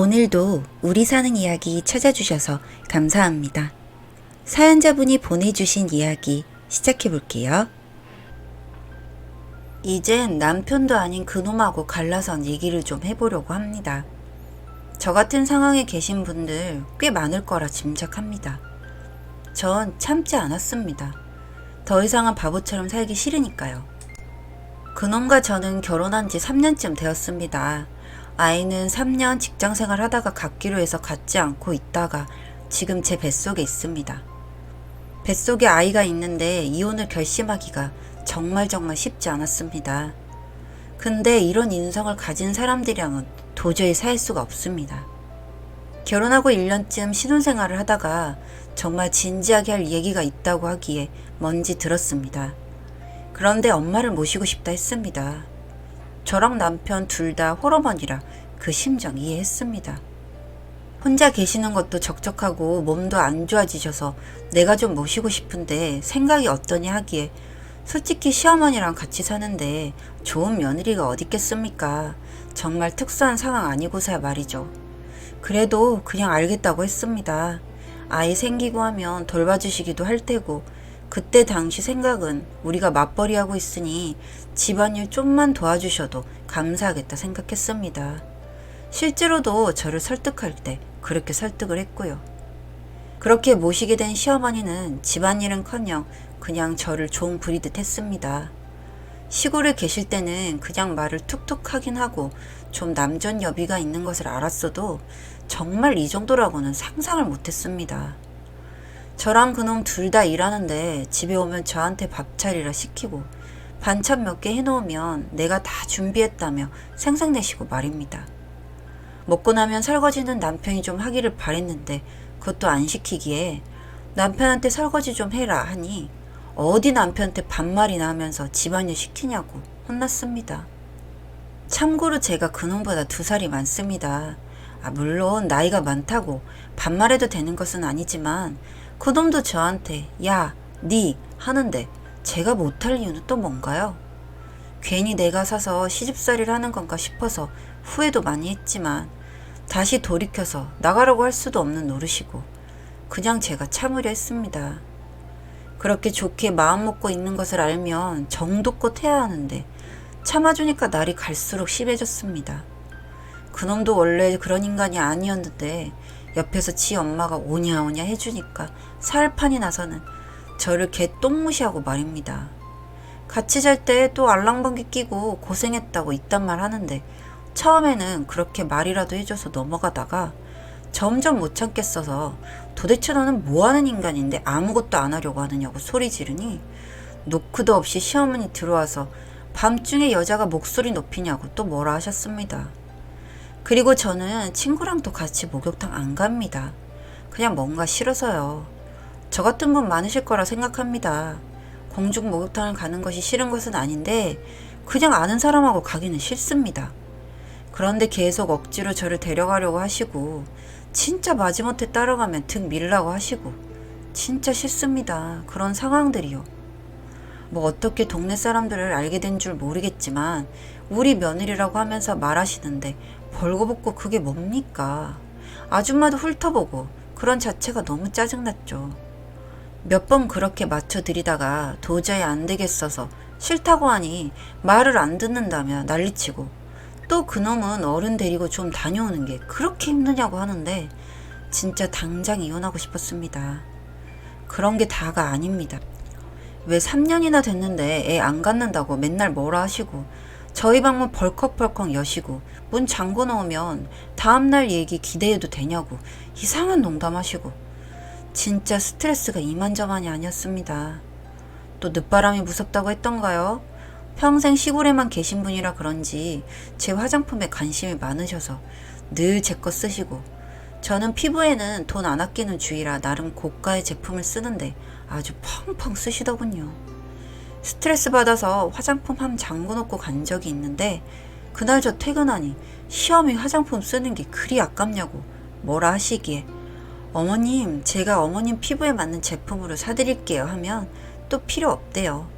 오늘도 우리 사는 이야기 찾아주셔서 감사합니다. 사연자분이 보내주신 이야기 시작해볼게요. 이젠 남편도 아닌 그놈하고 갈라선 얘기를 좀 해보려고 합니다. 저 같은 상황에 계신 분들 꽤 많을 거라 짐작합니다. 전 참지 않았습니다. 더 이상은 바보처럼 살기 싫으니까요. 그놈과 저는 결혼한 지 3년쯤 되었습니다. 아이는 3년 직장생활 하다가 갖기로 해서 갖지 않고 있다가 지금 제 뱃속에 있습니다. 뱃속에 아이가 있는데 이혼을 결심하기가 정말 쉽지 않았습니다. 근데 이런 인성을 가진 사람들이랑은 도저히 살 수가 없습니다. 결혼하고 1년쯤 신혼생활을 하다가 정말 진지하게 할 얘기가 있다고 하기에 뭔지 들었습니다. 그런데 엄마를 모시고 싶다 했습니다. 저랑 남편 둘 다 홀어머니라 그 심정 이해했습니다. 혼자 계시는 것도 적적하고 몸도 안 좋아지셔서 내가 좀 모시고 싶은데 생각이 어떠냐 하기에 솔직히 시어머니랑 같이 사는데 좋은 며느리가 어디 있겠습니까? 정말 특수한 상황 아니고서야 말이죠. 그래도 그냥 알겠다고 했습니다. 아이 생기고 하면 돌봐주시기도 할 테고 그때 당시 생각은 우리가 맞벌이하고 있으니 집안일 좀만 도와주셔도 감사하겠다 생각했습니다. 실제로도 저를 설득할 때 그렇게 설득을 했고요. 그렇게 모시게 된 시어머니는 집안일은커녕 그냥 저를 종 부리듯 했습니다. 시골에 계실 때는 그냥 말을 툭툭 하긴 하고 좀 남전 여비가 있는 것을 알았어도 정말 이 정도라고는 상상을 못했습니다. 저랑 그놈 둘 다 일하는데 집에 오면 저한테 밥 차리라 시키고 반찬 몇 개 해놓으면 내가 다 준비했다며 생색내시고 말입니다. 먹고 나면 설거지는 남편이 좀 하기를 바랬는데 그것도 안 시키기에 남편한테 설거지 좀 해라 하니 어디 남편한테 반말이나 하면서 집안일 시키냐고 혼났습니다. 참고로 제가 그놈보다 2살이 많습니다. 물론 나이가 많다고 반말해도 되는 것은 아니지만 그놈도 저한테 야, 니 하는데 제가 못할 이유는 또 뭔가요? 괜히 내가 사서 시집살이를 하는 건가 싶어서 후회도 많이 했지만 다시 돌이켜서 나가라고 할 수도 없는 노릇이고 그냥 제가 참으려 했습니다. 그렇게 좋게 마음 먹고 있는 것을 알면 정도껏 해야 하는데 참아주니까 날이 갈수록 심해졌습니다. 그놈도 원래 그런 인간이 아니었는데 옆에서 지 엄마가 오냐오냐 해주니까 살판이 나서는 저를 개 똥무시하고 말입니다. 같이 잘 때 또 알랑방귀 끼고 고생했다고 이딴 말 하는데 처음에는 그렇게 말이라도 해줘서 넘어가다가 점점 못 참겠어서 도대체 너는 뭐하는 인간인데 아무것도 안 하려고 하느냐고 소리 지르니 노크도 없이 시어머니 들어와서 밤중에 여자가 목소리 높이냐고 또 뭐라 하셨습니다. 그리고 저는 친구랑 또 같이 목욕탕 안 갑니다. 그냥 뭔가 싫어서요. 저 같은 분 많으실 거라 생각합니다. 공중 목욕탕을 가는 것이 싫은 것은 아닌데 그냥 아는 사람하고 가기는 싫습니다. 그런데 계속 억지로 저를 데려가려고 하시고 진짜 마지못해 따라가면 등 밀라고 하시고 진짜 싫습니다. 그런 상황들이요. 뭐 어떻게 동네 사람들을 알게 된 줄 모르겠지만 우리 며느리라고 하면서 말하시는데 벌거벗고 그게 뭡니까? 아줌마도 훑어보고 그런 자체가 너무 짜증났죠. 몇 번 그렇게 맞춰드리다가 도저히 안 되겠어서 싫다고 하니 말을 안 듣는다며 난리치고 또 그놈은 어른 데리고 좀 다녀오는 게 그렇게 힘드냐고 하는데 진짜 당장 이혼하고 싶었습니다. 그런 게 다가 아닙니다. 왜 3년이나 됐는데 애 안 갖는다고 맨날 뭐라 하시고 저희 방문 벌컥벌컥 여시고 문 잠궈 놓으면 다음날 얘기 기대해도 되냐고 이상한 농담하시고 진짜 스트레스가 이만저만이 아니었습니다. 또 늦바람이 무섭다고 했던가요? 평생 시골에만 계신 분이라 그런지 제 화장품에 관심이 많으셔서 늘 제 거 쓰시고 저는 피부에는 돈 안 아끼는 주의라 나름 고가의 제품을 쓰는데 아주 펑펑 쓰시더군요. 스트레스 받아서 화장품 함 잠궈놓고 간 적이 있는데 그날 저 퇴근하니 시어머니 화장품 쓰는 게 그리 아깝냐고 뭐라 하시기에 어머님 제가 어머님 피부에 맞는 제품으로 사드릴게요 하면 또 필요 없대요.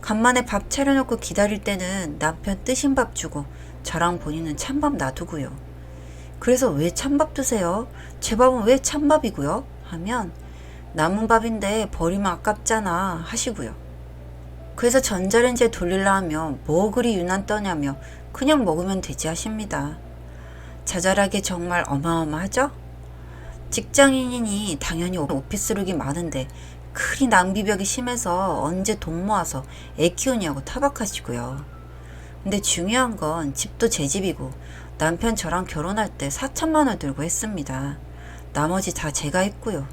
간만에 밥 차려놓고 기다릴 때는 남편 뜨신 밥 주고 저랑 본인은 찬밥 놔두고요. 그래서 왜 찬밥 드세요? 제 밥은 왜 찬밥이고요? 하면 남은 밥인데 버리면 아깝잖아 하시고요. 그래서 전자레인지에 돌리려 하면 뭐 그리 유난 떠냐며 그냥 먹으면 되지 하십니다. 자잘하게 정말 어마어마하죠? 직장인이니 당연히 오피스룩이 많은데 그리 낭비벽이 심해서 언제 돈 모아서 애 키우냐고 타박하시고요. 근데 중요한 건 집도 제 집이고 남편 저랑 결혼할 때 4천만 원 들고 했습니다. 나머지 다 제가 했고요.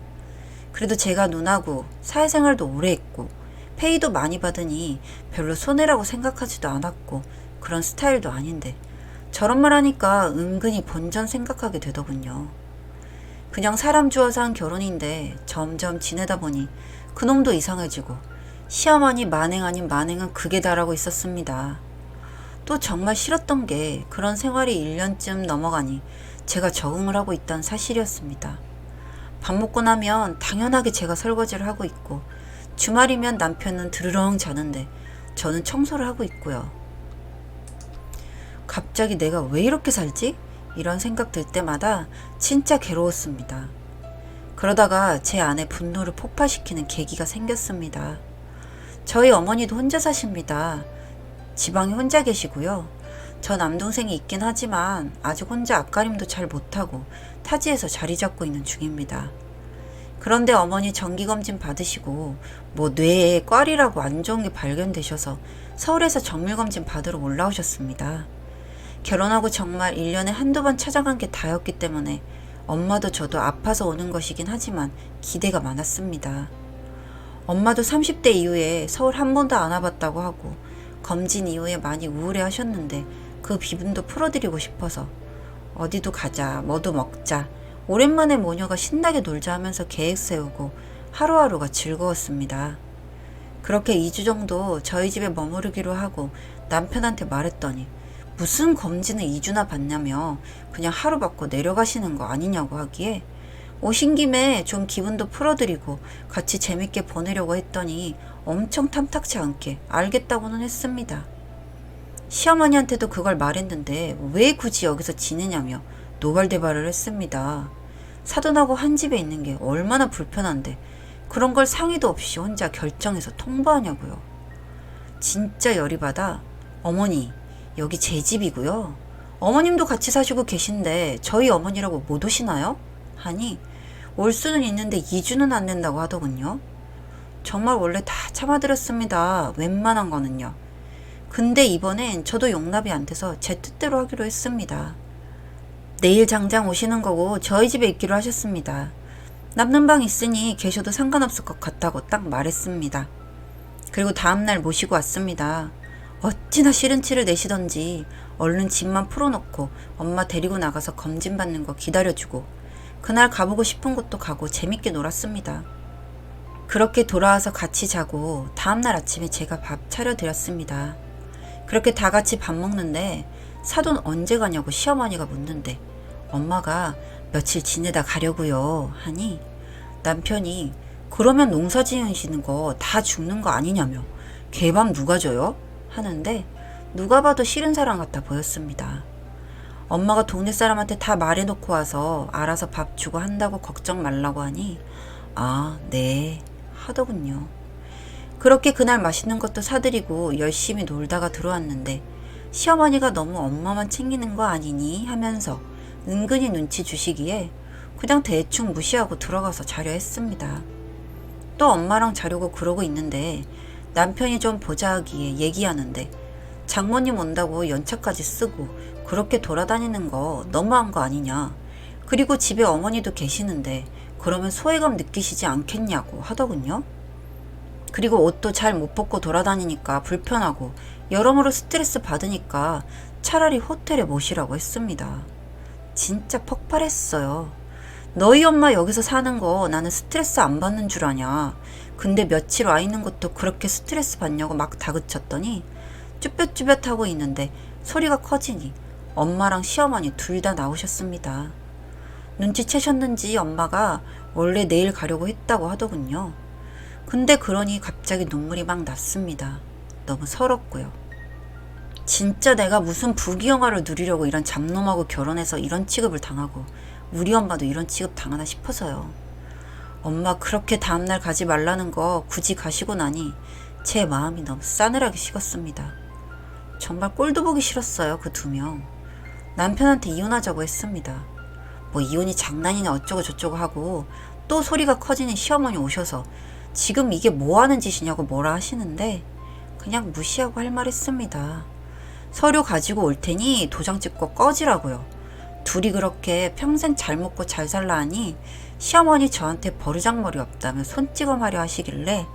그래도 제가 누나고 사회생활도 오래 했고 페이도 많이 받으니 별로 손해라고 생각하지도 않았고 그런 스타일도 아닌데 저런 말 하니까 은근히 본전 생각하게 되더군요. 그냥 사람 좋아서 한 결혼인데 점점 지내다 보니 그놈도 이상해지고 시어머니 만행 아닌 만행은 극에 달하고 있었습니다. 또 정말 싫었던 게 그런 생활이 1년쯤 넘어가니 제가 적응을 하고 있던 사실이었습니다. 밥 먹고 나면 당연하게 제가 설거지를 하고 있고 주말이면 남편은 드르렁 자는데 저는 청소를 하고 있고요. 갑자기 내가 왜 이렇게 살지? 이런 생각 들 때마다 진짜 괴로웠습니다. 그러다가 제 안에 분노를 폭발시키는 계기가 생겼습니다. 저희 어머니도 혼자 사십니다. 지방에 혼자 계시고요. 저 남동생이 있긴 하지만 아직 혼자 앞가림도 잘 못하고 타지에서 자리 잡고 있는 중입니다. 그런데 어머니 정기검진 받으시고 뭐 뇌에 꽈리라고 안 좋은 게 발견되셔서 서울에서 정밀검진 받으러 올라오셨습니다. 결혼하고 정말 1년에 한두 번 찾아간 게 다였기 때문에 엄마도 저도 아파서 오는 것이긴 하지만 기대가 많았습니다. 엄마도 30대 이후에 서울 한 번도 안 와봤다고 하고 검진 이후에 많이 우울해 하셨는데 그 기분도 풀어드리고 싶어서 어디도 가자, 뭐도 먹자, 오랜만에 모녀가 신나게 놀자 하면서 계획 세우고 하루하루가 즐거웠습니다. 그렇게 2주 정도 저희 집에 머무르기로 하고 남편한테 말했더니 무슨 검진을 2주나 받냐며 그냥 하루 받고 내려가시는 거 아니냐고 하기에 오신 김에 좀 기분도 풀어드리고 같이 재밌게 보내려고 했더니 엄청 탐탁치 않게 알겠다고는 했습니다. 시어머니한테도 그걸 말했는데 왜 굳이 여기서 지내냐며 노발대발을 했습니다. 사돈하고 한 집에 있는 게 얼마나 불편한데 그런 걸 상의도 없이 혼자 결정해서 통보하냐고요. 진짜 열이 받아 어머니 여기 제 집이고요. 어머님도 같이 사시고 계신데 저희 어머니라고 못 오시나요? 하니 올 수는 있는데 2주는 안 된다고 하더군요. 정말 원래 다 참아드렸습니다. 웬만한 거는요. 근데 이번엔 저도 용납이 안 돼서 제 뜻대로 하기로 했습니다. 내일 당장 오시는 거고 저희 집에 있기로 하셨습니다. 남는 방 있으니 계셔도 상관없을 것 같다고 딱 말했습니다. 그리고 다음날 모시고 왔습니다. 어찌나 싫은 티를 내시던지 얼른 집만 풀어놓고 엄마 데리고 나가서 검진 받는 거 기다려주고 그날 가보고 싶은 곳도 가고 재밌게 놀았습니다. 그렇게 돌아와서 같이 자고 다음날 아침에 제가 밥 차려드렸습니다. 그렇게 다 같이 밥 먹는데 사돈 언제 가냐고 시어머니가 묻는데 엄마가 며칠 지내다 가려고요 하니 남편이 그러면 농사 지으시는 거 다 죽는 거 아니냐며 개밥 누가 줘요? 하는데 누가 봐도 싫은 사람 같아 보였습니다. 엄마가 동네 사람한테 다 말해놓고 와서 알아서 밥 주고 한다고 걱정 말라고 하니 아, 네 하더군요. 그렇게 그날 맛있는 것도 사드리고 열심히 놀다가 들어왔는데 시어머니가 너무 엄마만 챙기는 거 아니니 하면서 은근히 눈치 주시기에 그냥 대충 무시하고 들어가서 자려 했습니다. 또 엄마랑 자려고 그러고 있는데 남편이 좀 보자 하기에 얘기하는데 장모님 온다고 연차까지 쓰고 그렇게 돌아다니는 거 너무한 거 아니냐. 그리고 집에 어머니도 계시는데 그러면 소외감 느끼시지 않겠냐고 하더군요. 그리고 옷도 잘 못 벗고 돌아다니니까 불편하고 여러모로 스트레스 받으니까 차라리 호텔에 모시라고 했습니다. 진짜 폭발했어요. 너희 엄마 여기서 사는 거 나는 스트레스 안 받는 줄 아냐. 근데 며칠 와 있는 것도 그렇게 스트레스 받냐고 막 다그쳤더니 쭈뼛쭈뼛하고 있는데 소리가 커지니 엄마랑 시어머니 둘 다 나오셨습니다. 눈치채셨는지 엄마가 원래 내일 가려고 했다고 하더군요. 근데 그러니 갑자기 눈물이 막 났습니다. 너무 서럽고요. 진짜 내가 무슨 부귀영화를 누리려고 이런 잡놈하고 결혼해서 이런 취급을 당하고 우리 엄마도 이런 취급 당하나 싶어서요. 엄마 그렇게 다음날 가지 말라는 거 굳이 가시고 나니 제 마음이 너무 싸늘하게 식었습니다. 정말 꼴도 보기 싫었어요. 그 2명. 남편한테 이혼하자고 했습니다. 뭐 이혼이 장난이냐 어쩌고 저쩌고 하고 또 소리가 커지는 시어머니 오셔서 지금 이게 뭐 하는 짓이냐고 뭐라 하시는데 그냥 무시하고 할 말 했습니다. 서류 가지고 올 테니 도장 찍고 꺼지라고요. 둘이 그렇게 평생 잘 먹고 잘 살라 하니 시어머니 저한테 버르장머리 없다며 손찌검하려 하시길래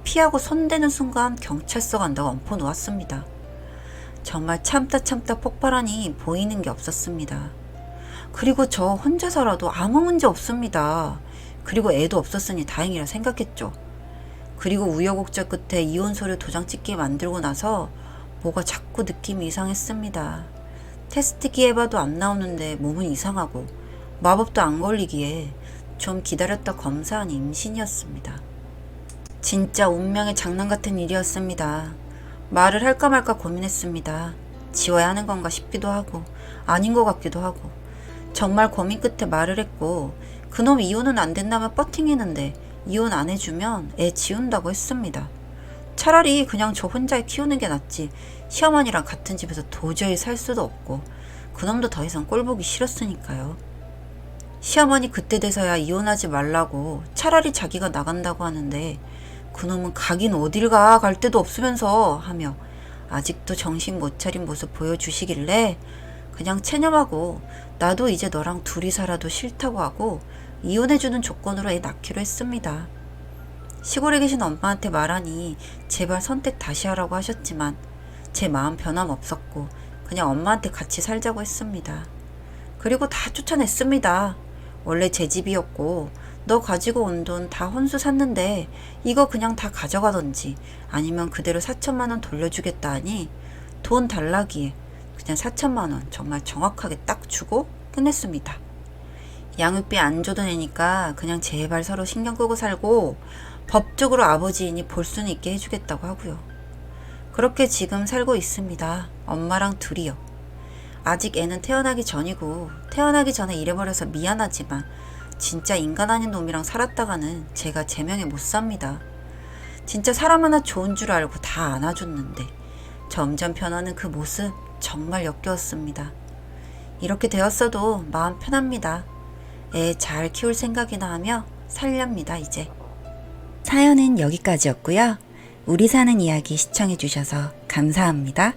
피하고 손대는 순간 경찰서 간다고 엄포 놓았습니다. 정말 참다 폭발하니 보이는 게 없었습니다. 그리고 저 혼자 살아도 아무 문제 없습니다. 그리고 애도 없었으니 다행이라 생각했죠. 그리고 우여곡절 끝에 이혼 서류 도장 찍기 만들고 나서 뭐가 자꾸 느낌이 이상했습니다. 테스트기 해봐도 안 나오는데 몸은 이상하고 마법도 안 걸리기에 좀 기다렸다 검사한 임신이었습니다. 진짜 운명의 장난 같은 일이었습니다. 말을 할까 말까 고민했습니다. 지워야 하는 건가 싶기도 하고 아닌 것 같기도 하고 정말 고민 끝에 말을 했고 그놈 이혼은 안 된다며 버팅했는데 이혼 안 해주면 애 지운다고 했습니다. 차라리 그냥 저 혼자 키우는 게 낫지 시어머니랑 같은 집에서 도저히 살 수도 없고 그놈도 더 이상 꼴보기 싫었으니까요. 시어머니 그때 돼서야 이혼하지 말라고 차라리 자기가 나간다고 하는데 그놈은 가긴 어딜 갈 데도 없으면서 하며 아직도 정신 못 차린 모습 보여주시길래 그냥 체념하고 나도 이제 너랑 둘이 살아도 싫다고 하고 이혼해주는 조건으로 애 낳기로 했습니다. 시골에 계신 엄마한테 말하니 제발 선택 다시 하라고 하셨지만 제 마음 변함없었고 그냥 엄마한테 같이 살자고 했습니다. 그리고 다 쫓아냈습니다. 원래 제 집이었고 너 가지고 온 돈 다 혼수 샀는데 이거 그냥 다 가져가던지 아니면 그대로 4천만 원 돌려주겠다 하니 돈 달라기에 그냥 4천만 원 정말 정확하게 딱 주고 끝냈습니다. 양육비 안 줘도 되니까 그냥 제발 서로 신경 끄고 살고 법적으로 아버지이니 볼 수는 있게 해주겠다고 하고요. 그렇게 지금 살고 있습니다. 엄마랑 둘이요. 아직 애는 태어나기 전이고 태어나기 전에 잃어버려서 미안하지만 진짜 인간 아닌 놈이랑 살았다가는 제가 제 명에 못 삽니다. 진짜 사람 하나 좋은 줄 알고 다 안아줬는데 점점 변하는 그 모습 정말 역겨웠습니다. 이렇게 되었어도 마음 편합니다. 애 잘 키울 생각이나 하며 살렵니다 이제. 사연은 여기까지였고요. 우리 사는 이야기 시청해주셔서 감사합니다.